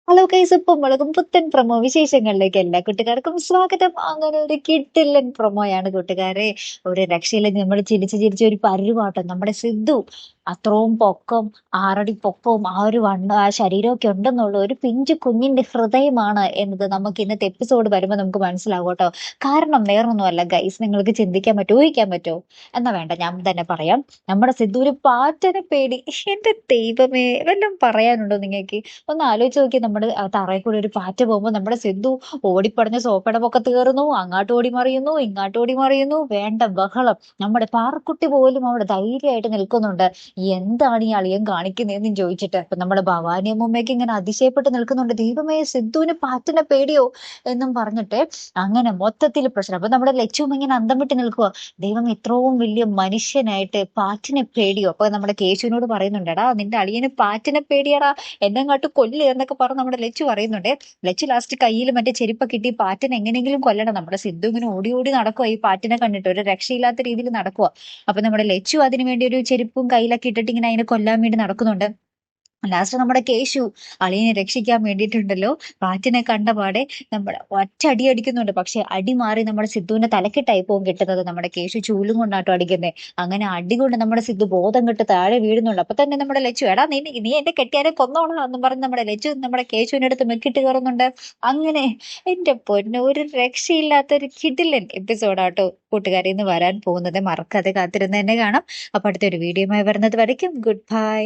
Hello guys, ഇപ്പം മുളകും പുത്തൻ പ്രൊമോ വിശേഷങ്ങളിലേക്ക് എല്ലാ കൂട്ടുകാർക്കും സ്വാഗതം. അങ്ങനെ ഒരു കിട്ടില്ലൻ പ്രൊമോയാണ് കൂട്ടുകാരെ. ഒരു രക്ഷയില്ല, നമ്മൾ ചിരിച്ച് ചിരിച്ച് ഒരു പരുവാട്ടം. നമ്മുടെ സിദ്ധു അത്രയും പൊക്കം, 6 അടി പൊക്കവും ആ ശരീരമൊക്കെ ഉണ്ടെന്നുള്ള ഒരു പിഞ്ചു കുഞ്ഞിന്റെ ഹൃദയമാണ് എന്നത് നമുക്ക് ഇന്നത്തെ എപ്പിസോഡ് വരുമ്പോൾ നമുക്ക് മനസ്സിലാവും കേട്ടോ. കാരണം വേറൊന്നുമല്ല ഗൈസ്, നിങ്ങൾക്ക് ചിന്തിക്കാൻ പറ്റുമോ, ഊഹിക്കാൻ പറ്റുമോ? എന്നാ വേണ്ട, ഞാൻ തന്നെ പറയാം. നമ്മുടെ സിദ്ധു ഒരു പാറ്റനെ പേടി. എന്റെ ദൈവമേ, വല്ലതും പറയാനുണ്ടോ നിങ്ങൾക്ക്? ഒന്ന് ആലോചിച്ച് നോക്കി. നമ്മുടെ തറയിൽ കൂടി ഒരു പാറ്റ പോകുമ്പോൾ നമ്മുടെ സിദ്ധു ഓടിപ്പടഞ്ഞ് സോപ്പയുടെ പൊക്കത്ത് കയറുന്നു, അങ്ങാട്ട് ഓടി മറിയുന്നു, ഇങ്ങാട്ട് ഓടി മറിയുന്നു, വേണ്ട ബഹളം. നമ്മുടെ പാറക്കുട്ടി പോലും അവിടെ ധൈര്യമായിട്ട് നിൽക്കുന്നുണ്ട്. എന്താണ് ഈ അളിയൻ കാണിക്കുന്നതെന്ന് ചോദിച്ചിട്ട്. അപ്പൊ നമ്മുടെ ഭവാനി അമ്മൂമ്മയ്ക്ക് ഇങ്ങനെ അതിശയപ്പെട്ട് നിൽക്കുന്നുണ്ട്. ദൈവമേ, സിദ്ധുവിന് പാറ്റിനെ പേടിയോ എന്നും പറഞ്ഞിട്ട് അങ്ങനെ മൊത്തത്തിൽ പ്രശ്നം. അപ്പൊ നമ്മുടെ ലച്ചും ഇങ്ങനെ അന്തം വിട്ട് നിൽക്കുക. ദൈവം, ഇത്രയും വലിയ മനുഷ്യനായിട്ട് പാറ്റിനെ പേടിയോ? അപ്പൊ നമ്മുടെ കേശുവിനോട് പറയുന്നുണ്ട്, എടാ നിന്റെ അളിയന് പാറ്റിനെ പേടിയടാ, എന്നെങ്ങാട്ട് കൊല്ല് എന്നൊക്കെ പറഞ്ഞ് നമ്മുടെ ലച്ചു പറയുന്നുണ്ട്. ലച്ചു ലാസ്റ്റ് കയ്യിൽ മറ്റേ ചെരുപ്പൊക്കെ ഇട്ട് ഈ പാറ്റിനെ എങ്ങനെയെങ്കിലും കൊല്ലണം. നമ്മുടെ സിദ്ധു ഇങ്ങനെ ഓടി ഓടി നടക്കുക, ഈ പാറ്റിനെ കണ്ടിട്ട് ഒരു രക്ഷയില്ലാത്ത രീതിയിൽ നടക്കുക. അപ്പൊ നമ്മുടെ ലച്ചു അതിനു വേണ്ടി ഒരു ചെരുപ്പും കയ്യിലൊക്കെ ഇട്ടിട്ട് ഇങ്ങനെ അതിനെ കൊല്ലാൻ വേണ്ടി നടക്കുന്നുണ്ട്. ലാസ്റ്റ് നമ്മുടെ കേശു അളിയനെ രക്ഷിക്കാൻ വേണ്ടിയിട്ടുണ്ടല്ലോ, പാറ്റിനെ കണ്ടപാടെ നമ്മുടെ ഒറ്റ അടി അടിക്കുന്നുണ്ട്. പക്ഷെ അടി മാറി നമ്മുടെ സിദ്ധുവിന്റെ തലക്കെട്ടായി പോകും കിട്ടുന്നത്. നമ്മുടെ കേശു ചൂലും കൊണ്ടാട്ടോ അടിക്കുന്നത്. അങ്ങനെ അടി കൊണ്ട് നമ്മുടെ സിദ്ധു ബോധം കെട്ട് താഴെ വീഴുന്നുണ്ട്. അപ്പൊ തന്നെ നമ്മുടെ ലച്ചു, എടാ നീ എന്റെ കെട്ടിയാരെ കൊന്നോളാം എന്നും പറഞ്ഞ് നമ്മുടെ ലച്ചു നമ്മുടെ കേശുവിന്റെ അടുത്ത് മെക്കിട്ട് കയറുന്നുണ്ട്. അങ്ങനെ എന്റെ പൊന്ന്, ഒരു രക്ഷയില്ലാത്ത ഒരു കിടിലൻ എപ്പിസോഡാട്ടോ കൂട്ടുകാരി ഇന്ന് വരാൻ പോകുന്നത്. മറക്കാതെ കാത്തിരുന്ന് തന്നെ കാണാം. അപ്പൊ അടുത്തൊരു വീഡിയോയുമായി വരുന്നത് വരയ്ക്കും ഗുഡ് ബൈ.